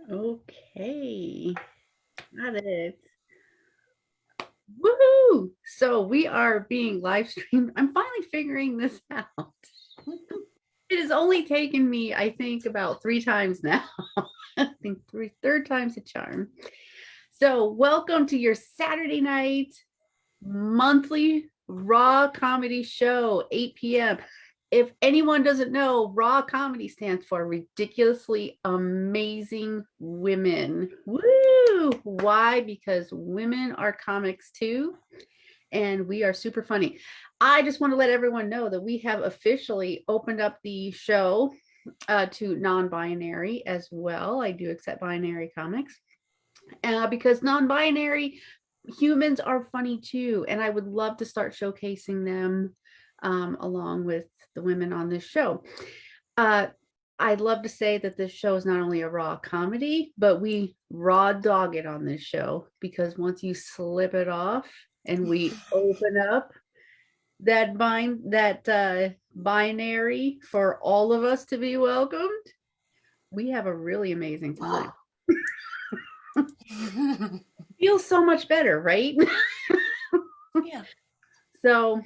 Okay, got it. Woohoo! So we are being live streamed. I'm finally figuring this out. It has only taken me, I think, about 3 times now. I think third time's a charm. So welcome to your Saturday night monthly raw comedy show, 8 p.m. If anyone doesn't know, raw comedy stands for ridiculously amazing women. Woo! Why? Because women are comics too, and we are super funny. I just want to let everyone know that we have officially opened up the show to non-binary as well. I do accept binary comics because non-binary humans are funny too, and I would love to start showcasing them along with the women on this show. I'd love to say that this show is not only a raw comedy, but we raw dog it on this show, because once you slip it off and we open up that binary for all of us to be welcomed, we have a really amazing time. Feels so much better, right? Yeah. So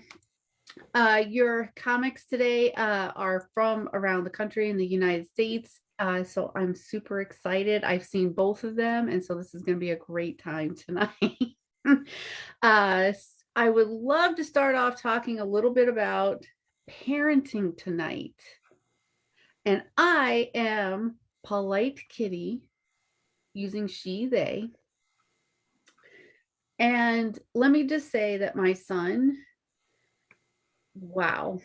your comics today are from around the country in the United States. So I'm super excited. I've seen both of them, and so this is going to be a great time tonight. I would love to start off talking a little bit about parenting tonight. And I am Polite Kitty, using she, they. And let me just say that my son, wow,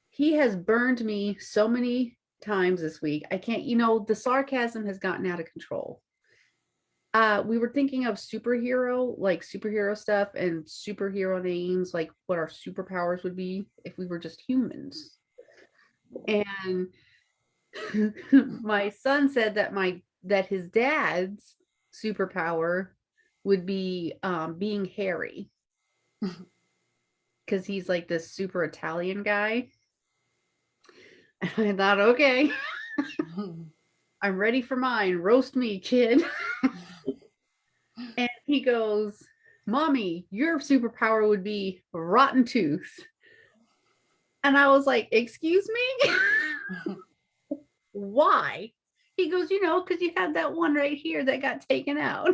he has burned me so many times this week. I can't, the sarcasm has gotten out of control. We were thinking of superhero stuff and superhero names, like what our superpowers would be if we were just humans. And my son said that his dad's superpower would be being hairy, because he's like this super Italian guy. And I thought, okay, I'm ready for mine. Roast me, kid. And he goes, Mommy, your superpower would be rotten tooth. And I was like, excuse me? Why? He goes, because you have that one right here that got taken out.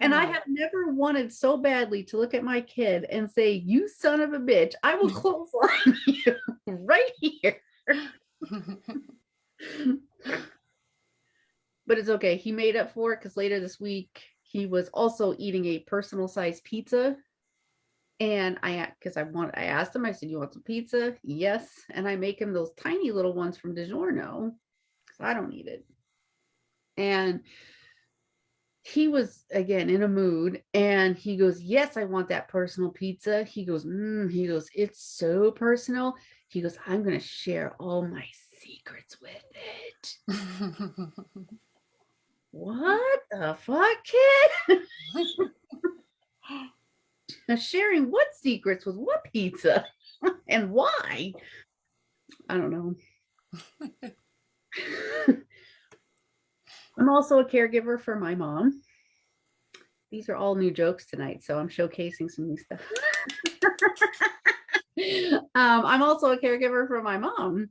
And I have never wanted so badly to look at my kid and say, you son of a bitch, I will clothesline you right here. But it's okay. He made up for it, because later this week he was also eating a personal size pizza. And I asked him, I said, you want some pizza? Yes. And I make him those tiny little ones from DiGiorno, because I don't eat it. And he was again in a mood, and he goes, yes, I want that personal pizza. He goes, it's so personal. He goes, I'm going to share all my secrets with it. What the fuck, kid? Sharing what secrets with what pizza? And why? I don't know. I'm also a caregiver for my mom. These are all new jokes tonight, so I'm showcasing some new stuff. I'm also a caregiver for my mom.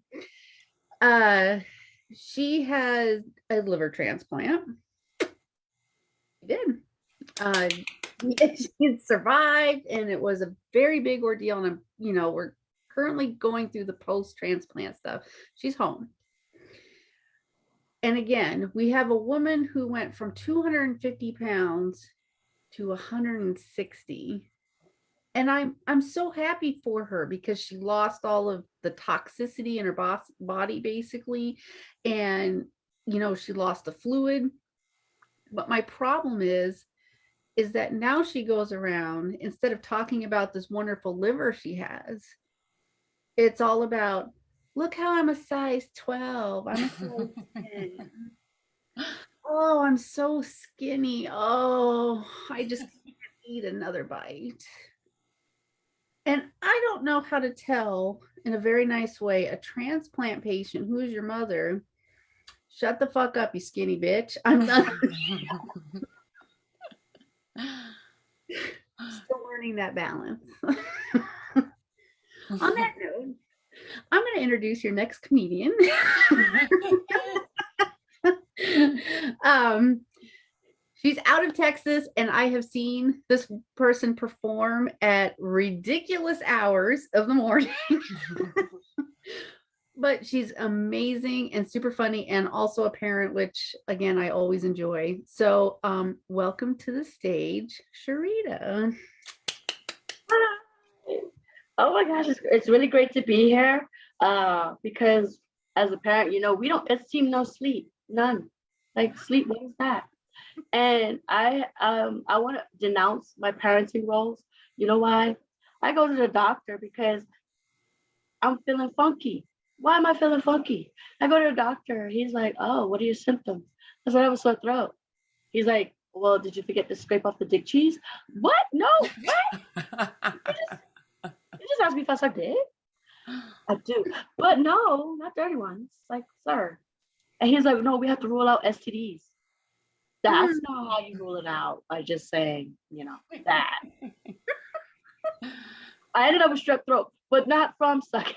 She has a liver transplant. She did. She survived, and it was a very big ordeal. And we're currently going through the post-transplant stuff. She's home. And again, we have a woman who went from 250 pounds to 160. And I'm so happy for her, because she lost all of the toxicity in her body, basically. And, she lost the fluid. But my problem is that now she goes around, instead of talking about this wonderful liver she has, it's all about, look how I'm a size 12. I'm a size 10. Oh, I'm so skinny. Oh, I just can't eat another bite. And I don't know how to tell in a very nice way a transplant patient who is your mother. Shut the fuck up, you skinny bitch. I'm not still learning that balance. On that note, I'm going to introduce your next comedian. um, she's out of Texas, and I have seen this person perform at ridiculous hours of the morning. But she's amazing and super funny, and also a parent, which again I always enjoy. So welcome to the stage, Sharita. Oh my gosh, it's really great to be here. Because as a parent, we don't esteem no sleep, none. Like sleep, what is that? And I want to denounce my parenting roles. You know why? I go to the doctor because I'm feeling funky. Why am I feeling funky? I go to the doctor. He's like, "Oh, what are your symptoms?" I said, "I have a sore throat." He's like, "Well, did you forget to scrape off the dick cheese?" What? No, what? You just asked me if I suck dick. I do, but no, not dirty ones. Like, sir. And he's like, "No, we have to rule out STDs." That's not how you rule it out by just saying, that. I ended up with strep throat, but not from sucking.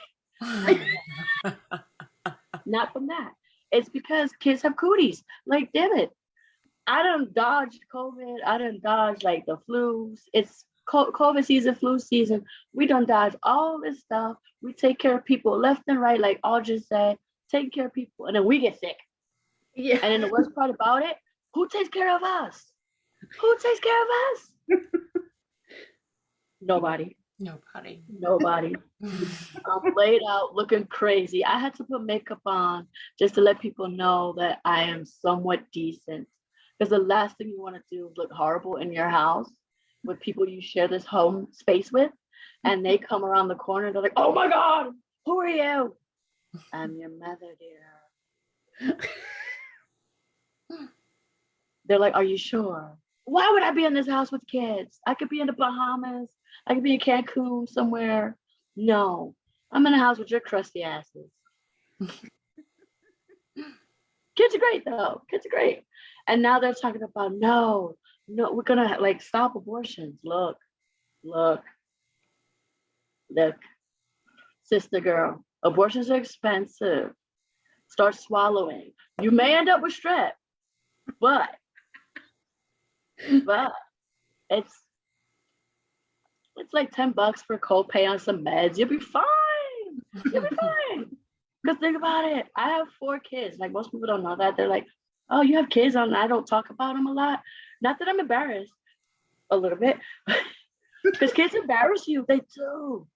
Not from that. It's because kids have cooties. Like, damn it. I done dodged COVID. I done dodged like the flus. It's COVID season, flu season. We done dodge all this stuff. We take care of people left and right, like Audra said, taking care of people, and then we get sick. Yeah. And then the worst part about it, who takes care of us? Who takes care of us? Nobody. I'm laid out looking crazy. I had to put makeup on just to let people know that I am somewhat decent. Because the last thing you want to do is look horrible in your house with people you share this home space with. And they come around the corner. They're like, "Oh my God, who are you?" "I'm your mother, dear." They're like, "Are you sure?" "Why would I be in this house with kids? I could be in the Bahamas. I could be in Cancun somewhere." "No, I'm in a house with your crusty asses." Kids are great though. Kids are great. And now they're talking about no, we're gonna like stop abortions. Look, look, sister girl. Abortions are expensive. Start swallowing. You may end up with strep, but it's like $10 for copay on some meds. You'll be fine. You'll be fine. Because think about it. I have 4 kids. Like most people don't know that. They're like, "Oh, you have kids and I don't talk about them a lot." Not that I'm embarrassed. A little bit. Because kids embarrass you. They do.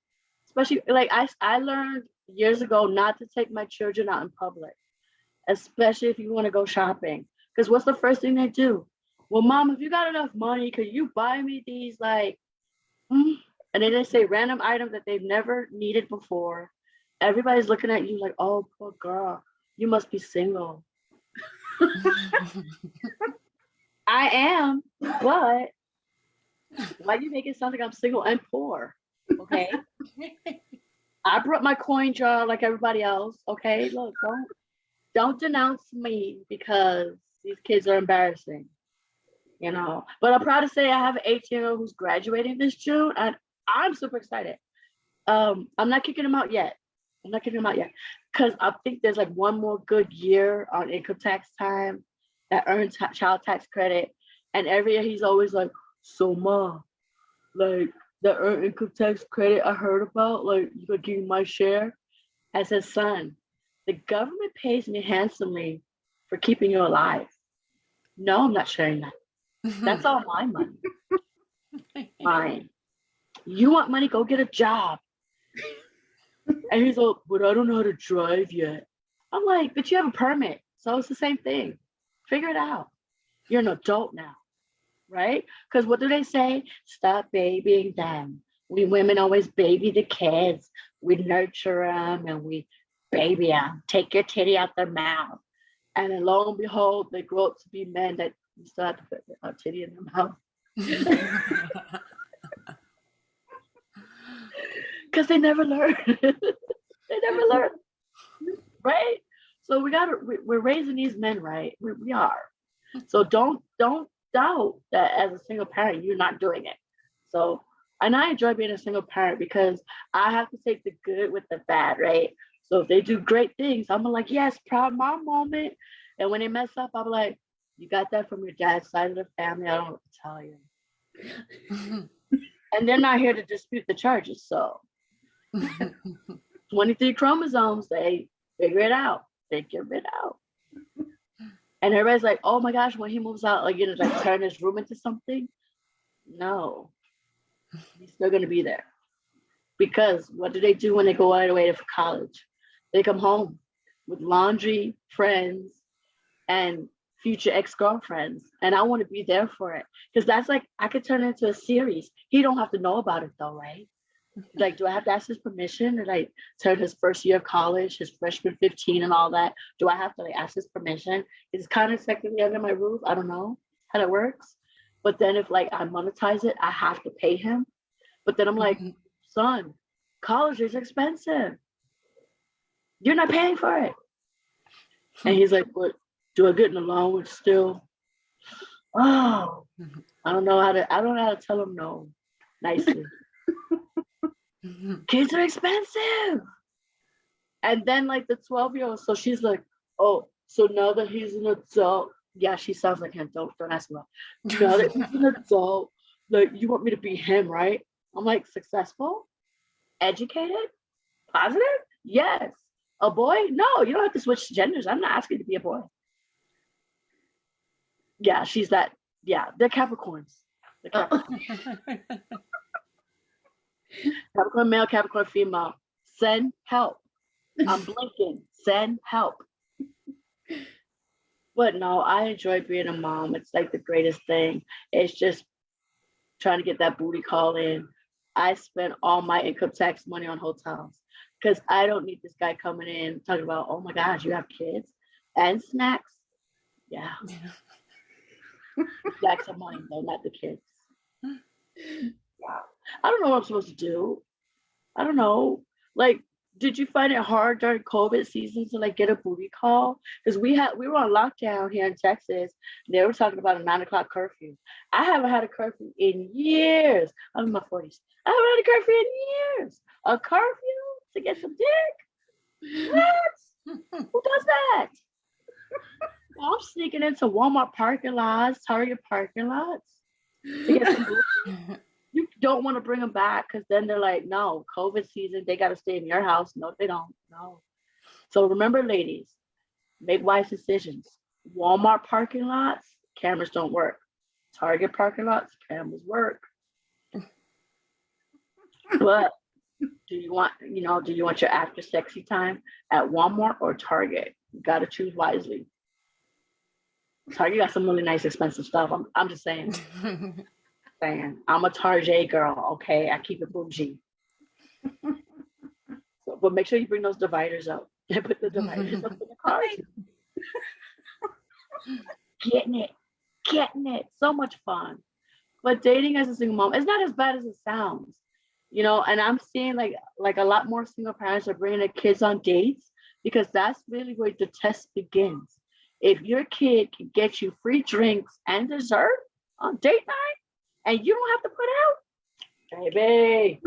Especially like I learned years ago not to take my children out in public. Especially if you want to go shopping. Because what's the first thing they do? "Well, Mom, if you got enough money, could you buy me these like and then they say random items that they've never needed before. Everybody's looking at you like, "Oh, poor girl, you must be single." I am, but why do you make it sound like I'm single and poor? Okay. I brought my coin jar like everybody else. Okay, look, don't denounce me because these kids are embarrassing. But I'm proud to say I have an 18-year-old who's graduating this June, and I'm super excited. I'm not kicking him out yet. Because I think there's like one more good year on income tax time that earns child tax credit, and every year he's always like, "So, Ma, like the earned income tax credit I heard about, like you could give me my share." I said, "Son, the government pays me handsomely for keeping you alive. No, I'm not sharing that. That's all my money. Fine. You want money? Go get a job." And he's like, "But I don't know how to drive yet." I'm like, "But you have a permit. So it's the same thing. Figure it out. You're an adult now, right?" Because what do they say? Stop babying them. We women always baby the kids. We nurture them and we baby them. Take your titty out their mouth. And then lo and behold, they grow up to be men that you still have to put a titty in their mouth. because they never learn. They never learn, right? So we're raising these men, right? We are. So don't doubt that as a single parent, you're not doing it. So, and I enjoy being a single parent because I have to take the good with the bad, right? So if they do great things, I'm like, yes, proud mom moment. And when they mess up, I'm like, you got that from your dad's side of the family. I don't know what to tell you. And they're not here to dispute the charges. So 23 chromosomes, they figure it out. They figure it out. And everybody's like, oh my gosh, when he moves out, like, like turn his room into something. No, he's still going to be there. Because what do they do when they go all the way to college? They come home with laundry, friends, and future ex-girlfriends. And I want to be there for it. Because that's like, I could turn it into a series. He don't have to know about it though, right? Like, do I have to ask his permission to like turn his first year of college, his freshman 15 and all that? Do I have to like ask his permission? It's kind of technically under my roof. I don't know how that works. But then if like I monetize it, I have to pay him. But then I'm like, son, college is expensive. You're not paying for it. And he's like, but do I get an allowance still? Oh, I don't know how to tell him no nicely. Kids are expensive. And then like the 12-year-old, so she's like, oh, so now that he's an adult, yeah, she sounds like him. Don't ask me. Now that he's an adult, like you want me to be him, right? I'm like, successful, educated, positive? Yes. A boy? No, you don't have to switch genders. I'm not asking you to be a boy. Yeah, she's that. Yeah, they're Capricorns. They're Capricorn. Capricorn male, Capricorn female. Send help. I'm blinking. Send help. But no, I enjoy being a mom. It's like the greatest thing. It's just trying to get that booty call in. I spend all my income tax money on hotels because I don't need this guy coming in talking about, oh my gosh, you have kids and snacks. Yeah. Snacks are money, though, not the kids. Wow. I don't know what I'm supposed to do. I don't know. Like, did you find it hard during COVID season to like get a booty call? Because we were on lockdown here in Texas. They were talking about a 9:00 curfew. I haven't had a curfew in years. I'm in my 40s. I haven't had a curfew in years. A curfew to get some dick? What? Who does that? Well, I'm sneaking into Walmart parking lots, Target parking lots to get some booty. You don't want to bring them back because then they're like, no, COVID season, they got to stay in your house. No, they don't. No. So remember, ladies, make wise decisions. Walmart parking lots, cameras don't work. Target parking lots, cameras work. But do you want your after sexy time at Walmart or Target? You got to choose wisely. Target got some really nice, expensive stuff. I'm just saying. I'm a Target girl, okay? I keep it bougie. So, but make sure you bring those dividers up. Put the dividers up in the car. Getting it. So much fun. But dating as a single mom, it's not as bad as it sounds, And I'm seeing like a lot more single parents are bringing their kids on dates because that's really where the test begins. If your kid can get you free drinks and dessert on date night, and you don't have to put out, baby,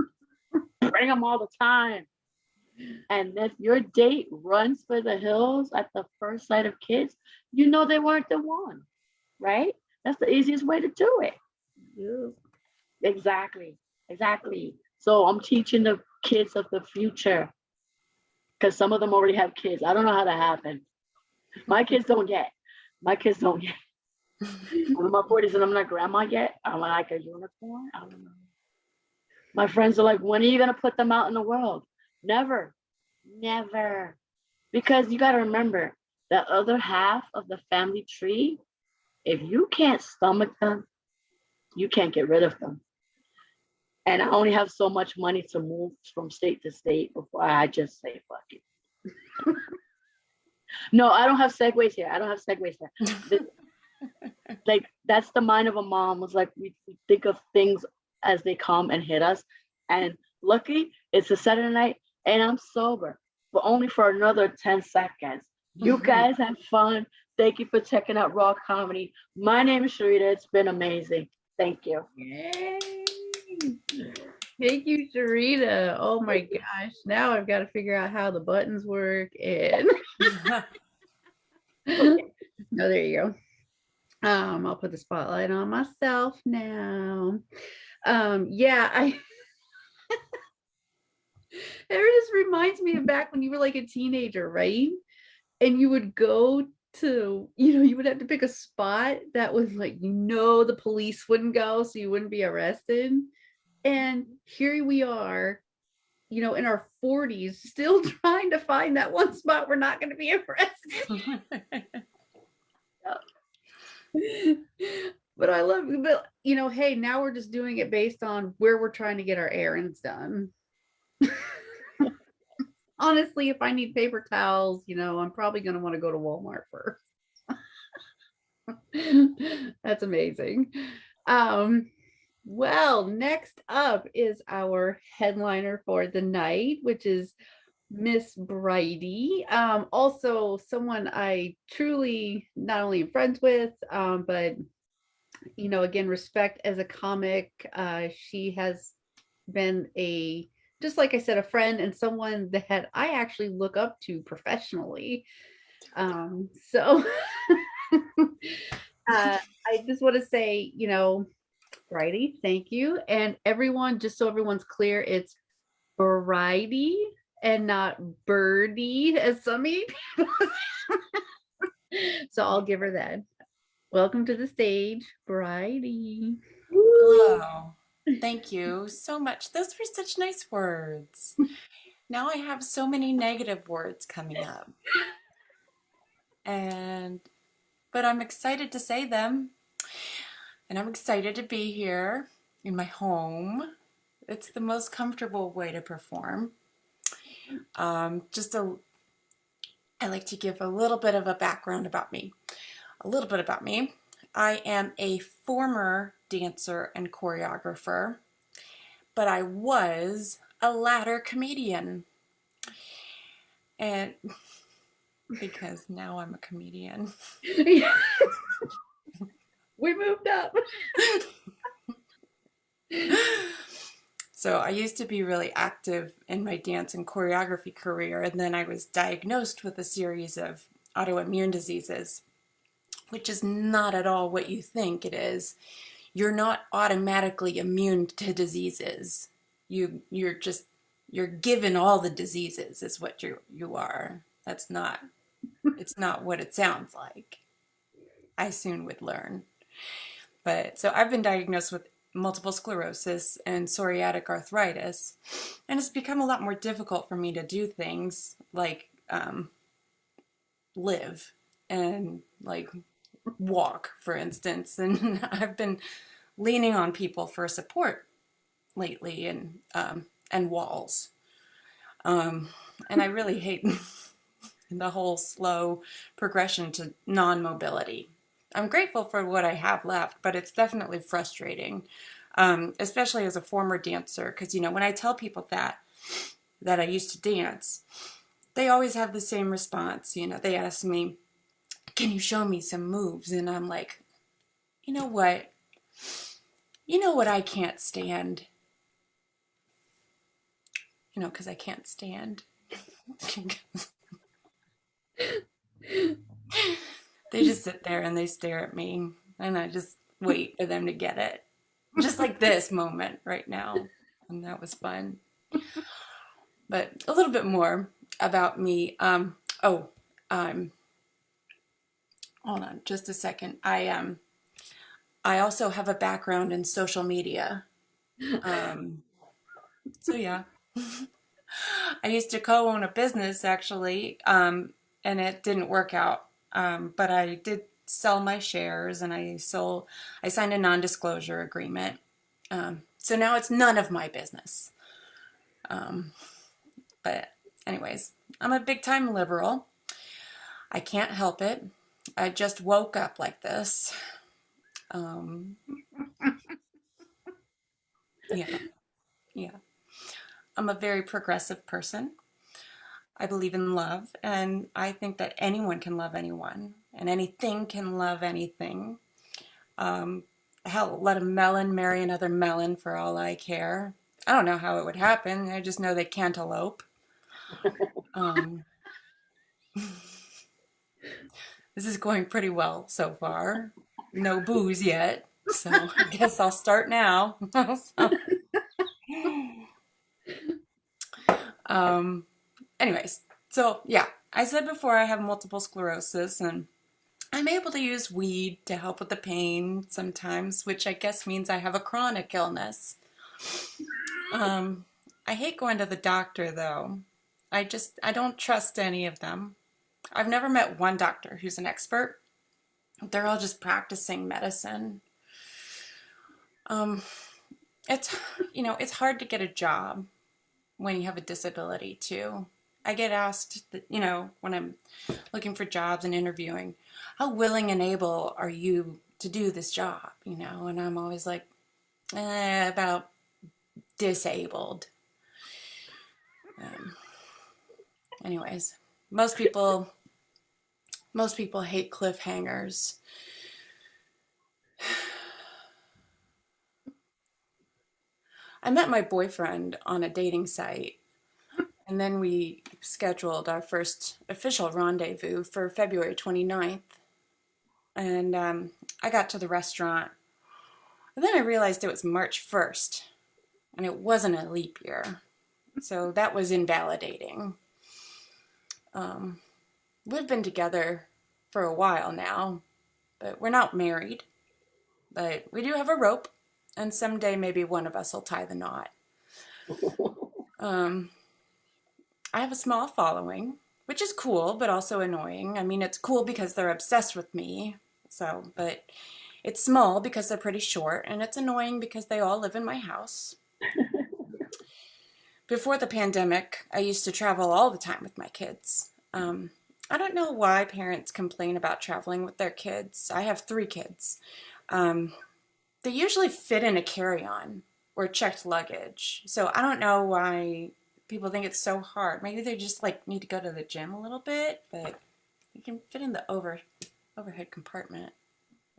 bring them all the time. And if your date runs for the hills at the first sight of kids, they weren't the one, right? That's the easiest way to do it. Yeah. Exactly. So I'm teaching the kids of the future because some of them already have kids. I don't know how that happened. My kids don't yet. I'm in my 40s and I'm not grandma yet. I'm like a unicorn. I don't know. My friends are like, when are you going to put them out in the world? Never. Because you got to remember, the other half of the family tree, if you can't stomach them, you can't get rid of them. And I only have so much money to move from state to state before I just say, fuck it. No, I don't have segues here. Like that's the mind of a mom. Was like we think of things as they come and hit us, and luckily It's a Saturday night and I'm sober, but only for another 10 seconds. You guys have fun. Thank you for checking out Raw Comedy. My name is Sharita. It's been amazing. Thank you. Yay. Thank you, Sharita. Oh my gosh. Now I've got to figure out how the buttons work. And no, there you go. I'll put the spotlight on myself now. Yeah, it just reminds me of back when you were like a teenager, right? And you would go to, you would have to pick a spot that was like, the police wouldn't go, so you wouldn't be arrested. And here we are, in our 40s, still trying to find that one spot we're not going to be arrested. But I love it. But, hey, now we're just doing it based on where we're trying to get our errands done. Honestly, if I need paper towels, I'm probably going to want to go to Walmart first. That's amazing. Well, next up is our headliner for the night, which is Miss Bridie. Also someone I truly not only am friends with, but again, respect as a comic. She has been just like I said, a friend and someone that I actually look up to professionally. So I just want to say, Bridie, thank you. And everyone, just so everyone's clear, it's Bridie and not Birdie, as some people. So I'll give her that. Welcome to the stage, Bridie. Hello. Thank you so much. Those were such nice words. Now I have so many negative words coming up. But I'm excited to say them. And I'm excited to be here in my home. It's the most comfortable way to perform. I like to give a little bit of a background about me. A little bit about me. I am a former dancer and choreographer, but I was a latter comedian. And because now I'm a comedian. We moved up. So I used to be really active in my dance and choreography career, and then I was diagnosed with a series of autoimmune diseases, which is not at all what you think it is. You're not automatically immune to diseases. You're given all the diseases is what you are. It's not what it sounds like. I soon would learn. But so I've been diagnosed with multiple sclerosis and psoriatic arthritis, and it's become a lot more difficult for me to do things like live and like walk, for instance. And I've been leaning on people for support lately, and walls. And I really hate the whole slow progression to non-mobility. I'm grateful for what I have left, but it's definitely frustrating, especially as a former dancer, because when I tell people that I used to dance, they always have the same response. They ask me, can you show me some moves? And I'm like, you know what? I can't stand. Because I can't stand. They just sit there and they stare at me, and I just wait for them to get it. Just like this moment right now. And that was fun. But a little bit more about me. Hold on just a second. I also have a background in social media. So yeah. I used to co-own a business actually, and it didn't work out. But I did sell my shares, and I signed a non-disclosure agreement. So now it's none of my business. But anyways, I'm a big time liberal. I can't help it. I just woke up like this. Yeah. I'm a very progressive person. I believe in love, and I think that anyone can love anyone, and anything can love anything. Um, Hell, let a melon marry another melon for all I care. I don't know how it would happen. I just know they cantaloupe. Um, this is going pretty well so far. No booze yet, so I guess I'll start now. So, um, anyways, so yeah, I said before I have multiple sclerosis, and I'm able to use weed to help with the pain sometimes, which I guess means I have a chronic illness. Um, I hate going to the doctor though. I don't trust any of them. I've never met one doctor who's an expert. They're all just practicing medicine. Um, it's, it's hard to get a job when you have a disability too. I get asked, when I'm looking for jobs and interviewing, how willing and able are you to do this job? And I'm always like, about disabled. Anyways, most people hate cliffhangers. I met my boyfriend on a dating site, and then we scheduled our first official rendezvous for February 29th. And I got to the restaurant, and then I realized it was March 1st, and it wasn't a leap year. So that was invalidating. We've been together for a while now, but we're not married. But we do have a rope, and someday maybe one of us will tie the knot. I have a small following, which is cool, but also annoying. I mean, it's cool because they're obsessed with me. But it's small because they're pretty short, and it's annoying because they all live in my house. Before the pandemic, I used to travel all the time with my kids. I don't know why parents complain about traveling with their kids. I have 3 kids. They usually fit in a carry-on or checked luggage. So I don't know why people think it's so hard. Maybe they just need to go to the gym a little bit, but you can fit in the overhead compartment.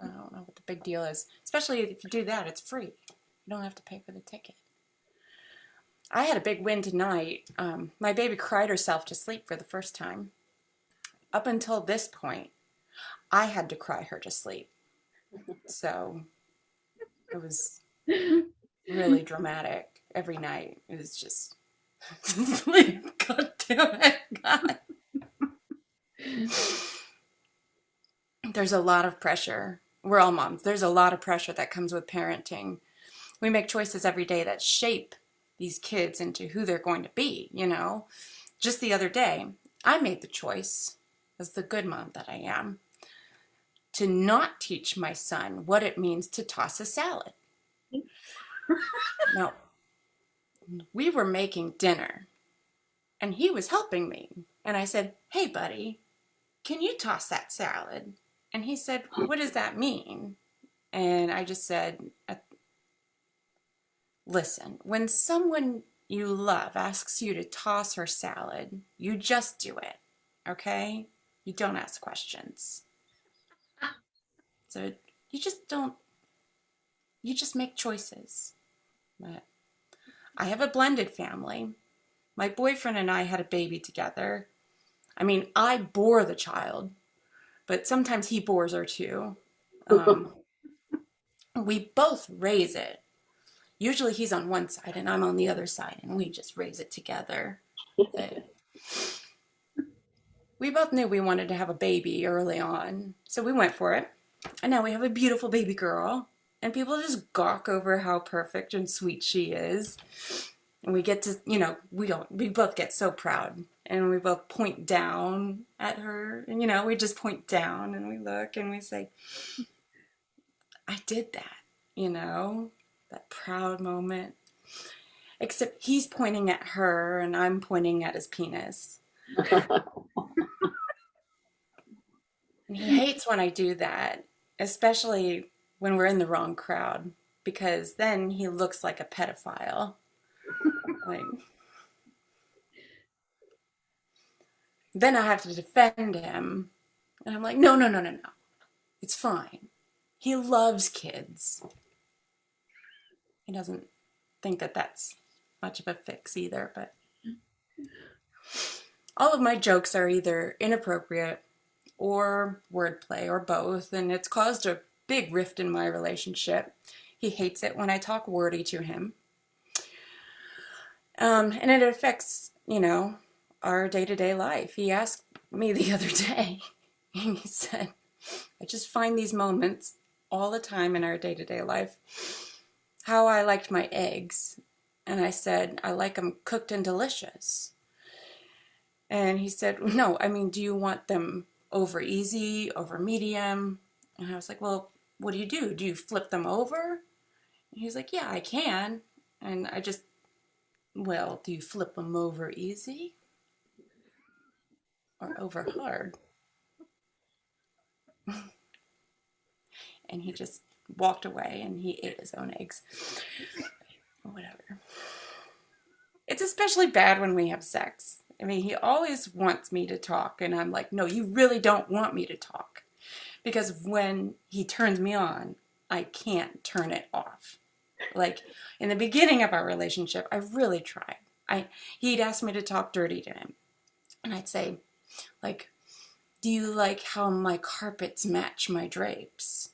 I don't know what the big deal is. Especially if you do that, it's free. You don't have to pay for the ticket. I had a big win tonight. My baby cried herself to sleep for the first time. Up until this point, I had to cry her to sleep. So it was really dramatic every night. It was just, God damn it, God. There's a lot of pressure. We're all moms. There's a lot of pressure that comes with parenting. We make choices every day that shape these kids into who they're going to be, Just the other day, I made the choice, as the good mom that I am, to not teach my son what it means to toss a salad. Now, we were making dinner, and he was helping me. And I said, "Hey, buddy, can you toss that salad?" And he said, "What does that mean?" And I just said, "Listen, when someone you love asks you to toss her salad, you just do it, okay? You don't ask questions. So you just make choices." But I have a blended family. My boyfriend and I had a baby together. I mean, I bore the child, but sometimes he bores her too. We both raise it. Usually he's on one side and I'm on the other side, and we just raise it together. We both knew we wanted to have a baby early on, so we went for it. And now we have a beautiful baby girl, and people just gawk over how perfect and sweet she is. And we get to, we both get so proud, and we both point down at her, and, we just point down and we look and we say, "I did that," that proud moment. Except he's pointing at her and I'm pointing at his penis. And he hates when I do that, especially when we're in the wrong crowd, because then he looks like a pedophile. then I have to defend him. And I'm like, no. It's fine. He loves kids. He doesn't think that that's much of a fix either, but all of my jokes are either inappropriate or wordplay or both, and it's caused a big rift in my relationship. He hates it when I talk wordy to him. And it affects, our day-to-day life. He asked me the other day, and he said, I just find these moments all the time in our day-to-day life, how I liked my eggs. And I said, I like them cooked and delicious. And he said, no, I mean, do you want them over easy, over medium? And I was like, well, what do you do? Do you flip them over? And he's like, yeah, I can. And I just, well, do you flip them over easy or over hard? And he just walked away and he ate his own eggs. Whatever. It's especially bad when we have sex. I mean, he always wants me to talk, and I'm like, no, you really don't want me to talk. Because when he turns me on, I can't turn it off. Like, in the beginning of our relationship, I really tried. He'd ask me to talk dirty to him. And I'd say, like, do you like how my carpets match my drapes?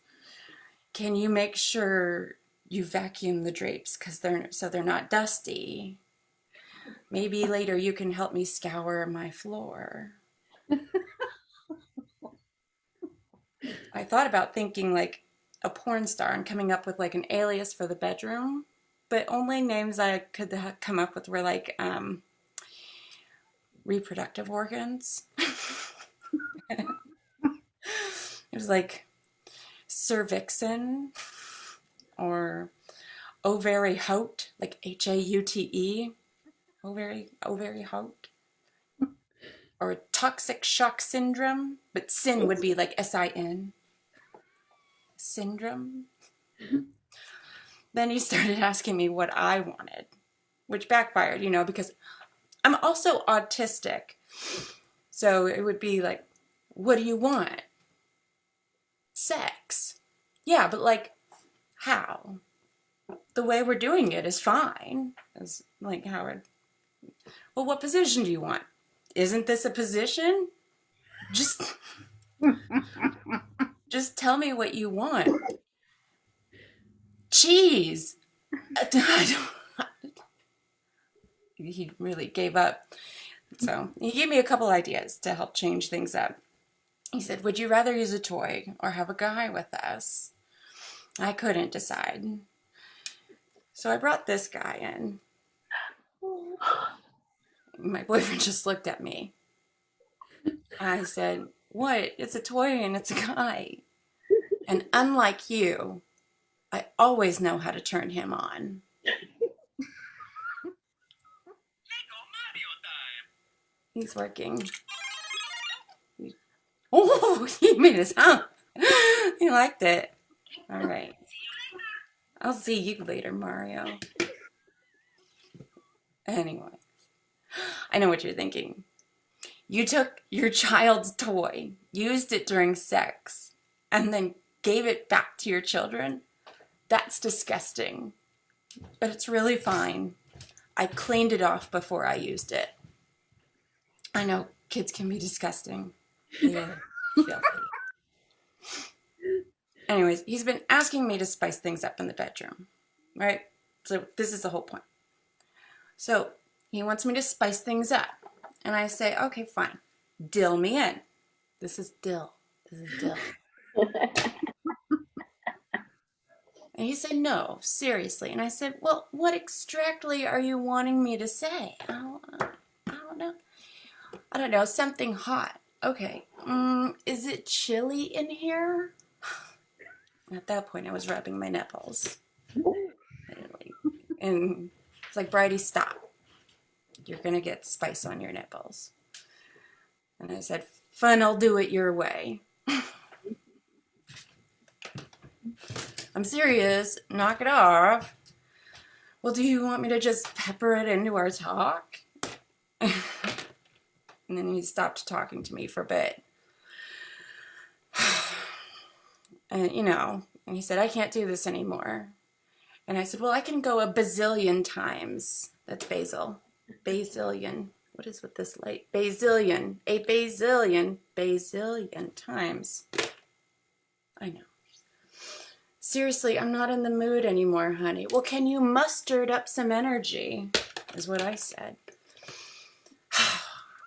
Can you make sure you vacuum the drapes so they're not dusty? Maybe later you can help me scour my floor. I thought about thinking like a porn star and coming up with like an alias for the bedroom, but only names I could come up with were like reproductive organs. It was like cervixin or ovary haute, like Haute, ovary haute, or toxic shock syndrome, but sin would be like SIN, syndrome. Then he started asking me what I wanted, which backfired, because I'm also autistic. So it would be like, what do you want? Sex. Yeah, but like, how? The way we're doing it is fine. It's like Howard. Well, what position do you want? Isn't this a position? Just tell me what you want. Cheese. He really gave up. So he gave me a couple ideas to help change things up. He said, would you rather use a toy or have a guy with us? I couldn't decide. So I brought this guy in. My boyfriend just looked at me. I said, what? It's a toy and it's a guy. And unlike you, I always know how to turn him on. He's working. Oh, he made a sound. He liked it. All right. I'll see you later, Mario. Anyway, I know what you're thinking. You took your child's toy, used it during sex, and then gave it back to your children? That's disgusting. But it's really fine. I cleaned it off before I used it. I know kids can be disgusting. They're filthy. Anyways, he's been asking me to spice things up in the bedroom, right? So this is the whole point. So he wants me to spice things up. And I say, okay, fine. Dill me in. This is dill. And he said, no, seriously. And I said, well, what exactly are you wanting me to say? I don't know, something hot. Okay. Is it chilly in here? At that point, I was rubbing my nipples. And it's like, Bridie, stop. You're going to get spice on your nipples. And I said, fun, I'll do it your way. I'm serious. Knock it off. Well, do you want me to just pepper it into our talk? And then he stopped talking to me for a bit. And, and he said, I can't do this anymore. And I said, well, I can go a bazillion times. That's basil. Bazillion. What is with this light? Bazillion. A bazillion times. I know. Seriously, I'm not in the mood anymore, honey. Well, can you muster up some energy? Is what I said.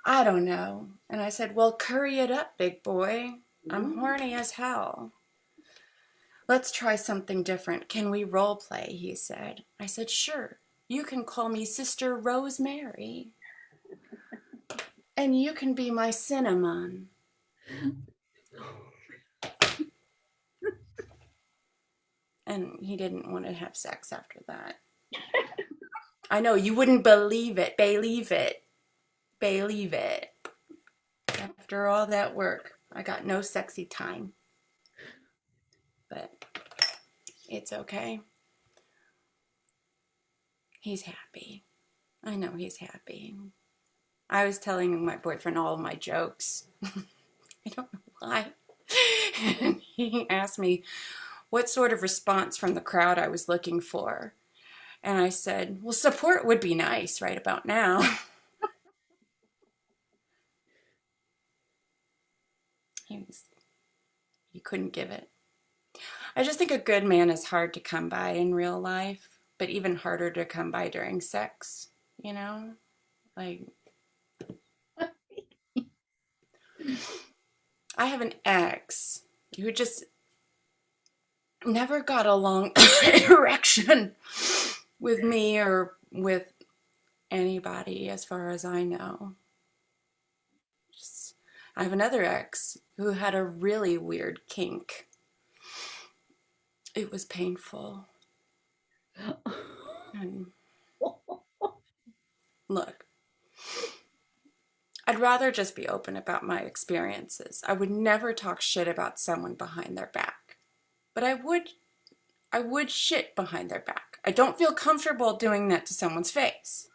I don't know. And I said, well, curry it up, big boy. I'm horny as hell. Let's try something different. Can we role play? He said. I said, sure. You can call me Sister Rosemary. And you can be my cinnamon. And he didn't want to have sex after that. I know, you wouldn't believe it. Believe it. Believe it. After all that work, I got no sexy time. But it's okay. He's happy. I know he's happy. I was telling my boyfriend all of my jokes. I don't know why. And he asked me what sort of response from the crowd I was looking for. And I said, well, support would be nice right about now. He couldn't give it. I just think a good man is hard to come by in real life, but even harder to come by during sex, Like, I have an ex who just never got along erection with me or with anybody as far as I know. I have another ex who had a really weird kink. It was painful. And look, I'd rather just be open about my experiences. I would never talk shit about someone behind their back. But I would shit behind their back. I don't feel comfortable doing that to someone's face.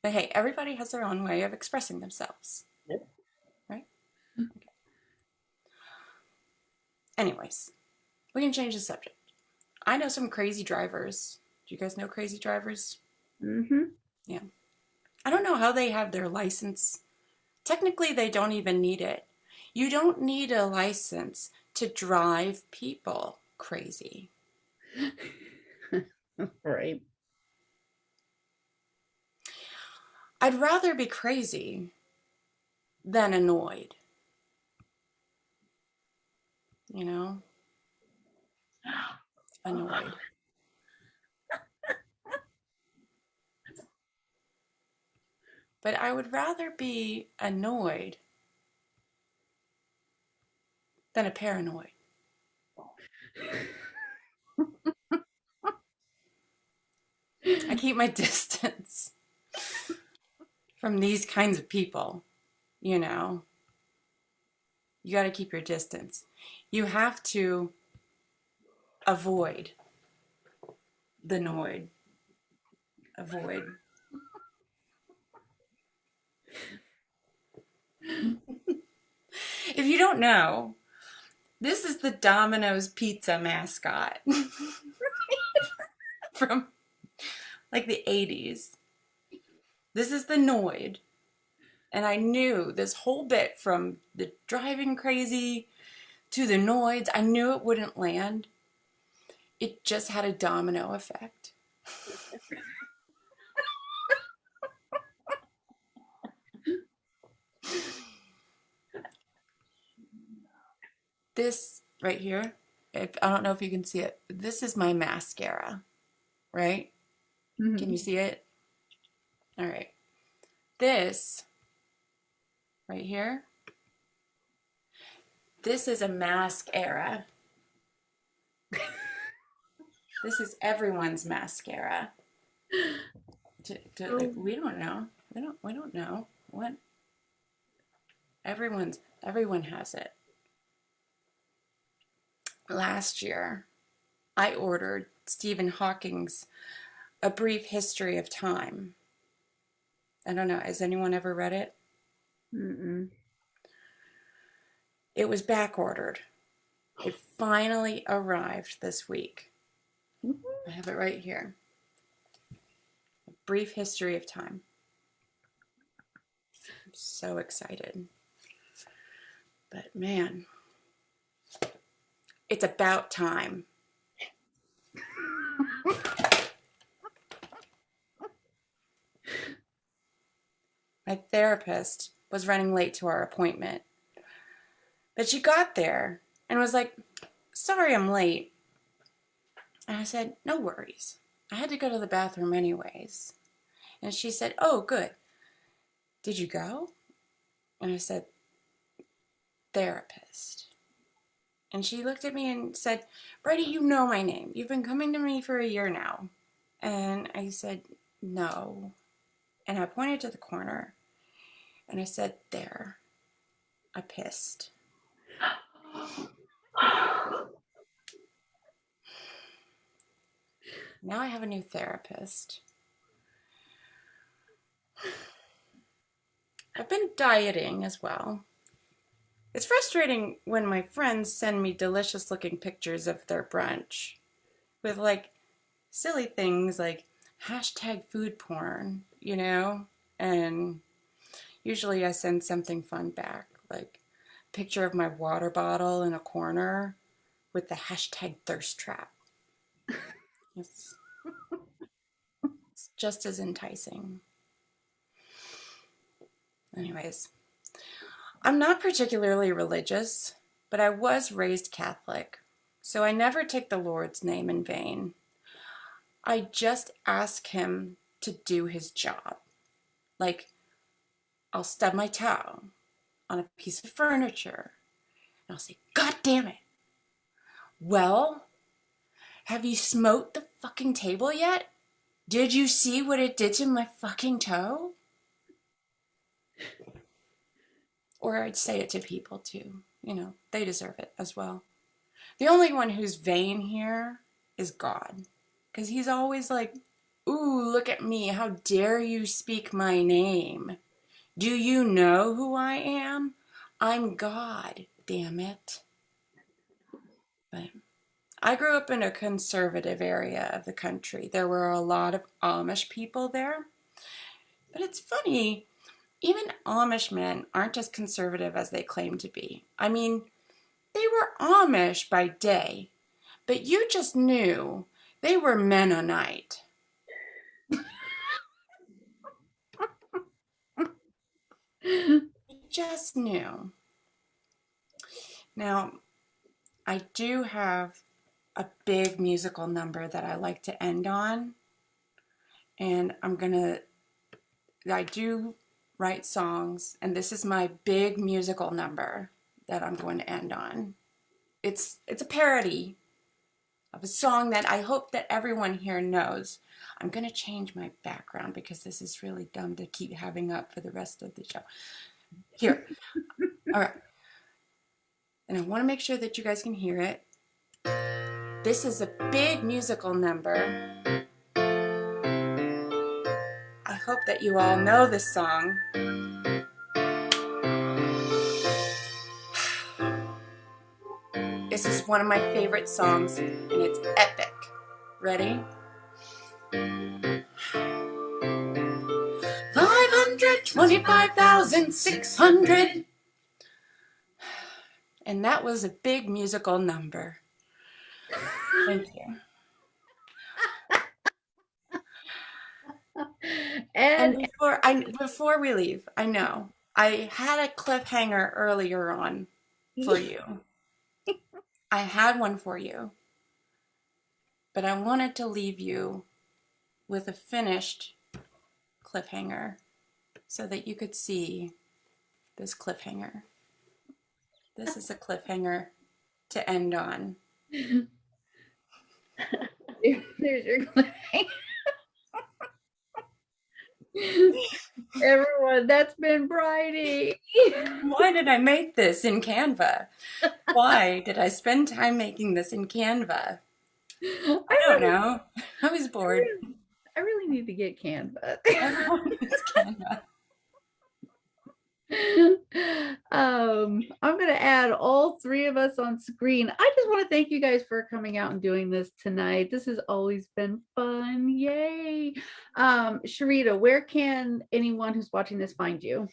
But hey, everybody has their own way of expressing themselves. Yep. Right? Okay. Anyways, we can change the subject. I know some crazy drivers. Do you guys know crazy drivers? Mm-hmm. Yeah. I don't know how they have their license. Technically, they don't even need it. You don't need a license to drive people crazy. Right. I'd rather be crazy than annoyed. Annoyed. But I would rather be annoyed than a paranoid. I keep my distance from these kinds of people, You got to keep your distance. You have to avoid the noid. Avoid. If you don't know, this is the Domino's pizza mascot from like the 80s. This is the Noid. And I knew this whole bit from the driving crazy to the Noids, I knew it wouldn't land. It just had a domino effect. This right here, I don't know if you can see it, but this is my mascara, right? Mm-hmm. Can you see it? All right. This right here, this is a mascara. This is everyone's mascara. We don't know. We don't know what. Everyone has it. Last year, I ordered Stephen Hawking's A Brief History of Time. I don't know. Has anyone ever read it? Mm-mm. It was back ordered. It finally arrived this week. I have it right here. A brief history of time. I'm so excited. But man, it's about time. My therapist was running late to our appointment, but she got there and was like, "Sorry I'm late." And I said, "No worries. I had to go to the bathroom anyways." And she said, "Oh, good. Did you go?" And I said, "Therapist." And she looked at me and said, "Bridie, you know my name. You've been coming to me for a year now." And I said, "No." And I pointed to the corner and I said, "There." I pissed. Now I have a new therapist. I've been dieting as well. It's frustrating when my friends send me delicious looking pictures of their brunch with like silly things like hashtag food porn, you know? And usually I send something fun back, like a picture of my water bottle in a corner with the hashtag thirst trap. It's just as enticing. Anyways, I'm not particularly religious, but I was raised Catholic, so I never take the Lord's name in vain. I just ask him to do his job. Like, I'll stub my toe on a piece of furniture, and I'll say, "God damn it. Well, have you smote the fucking table yet? Did you see what it did to my fucking toe?" Or I'd say it to people too. You know, they deserve it as well. The only one who's vain here is God. Because he's always like, "Ooh, look at me. How dare you speak my name? Do you know who I am? I'm God, damn it." But I grew up in a conservative area of the country. There were a lot of Amish people there. But it's funny, even Amish men aren't as conservative as they claim to be. I mean, they were Amish by day, but you just knew they were Mennonite. You just knew. Now, I do have a big musical number that I like to end on, and I do write songs, and this is my big musical number that I'm going to end on. It's a parody of a song that I hope that everyone here knows. I'm going to change my background because this is really dumb to keep having up for the rest of the show. Here. All right. And I want to make sure that you guys can hear it. This is a big musical number. I hope that you all know this song. This is one of my favorite songs, and it's epic. Ready? 525,600. And that was a big musical number. Thank you. And before we leave, I know I had a cliffhanger earlier on for you. I had one for you, but I wanted to leave you with a finished cliffhanger so that you could see this cliffhanger. This is a cliffhanger to end on. There's your cliffhanger. Everyone, that's been Bridie. Why did I make this in Canva? Why did I spend time making this in Canva? I don't know. I was bored. I really need to get Canva. Everyone uses Canva. I'm going to add all three of us on screen. I just want to thank you guys for coming out and doing this tonight. This has always been fun. Yay. Sharita, where can anyone who's watching this find you?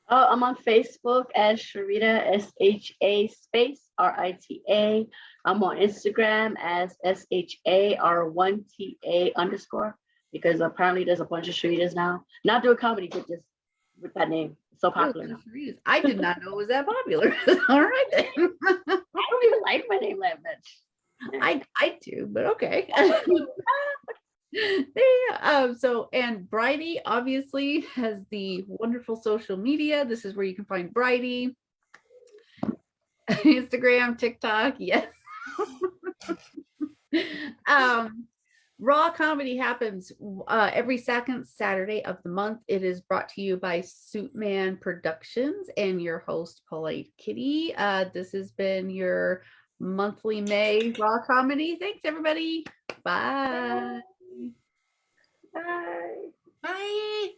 Oh, I'm on Facebook as Sharita, SHA space RITA. I'm on Instagram as SHAR1TA underscore, because apparently there's a bunch of Sharitas now. Not doing comedy, but just with that name. It's so popular now. Sharitas. I did not know it was that popular. All right then. I don't even like my name that much. I do, but okay. So, and Bridie obviously has the wonderful social media. This is where you can find Bridie. Instagram, TikTok, yes. Raw comedy happens every second Saturday of the month. It is brought to you by Suitman Productions and your host, Polite Kitty. This has been your monthly May Raw comedy. Thanks, everybody. Bye. Bye. Bye.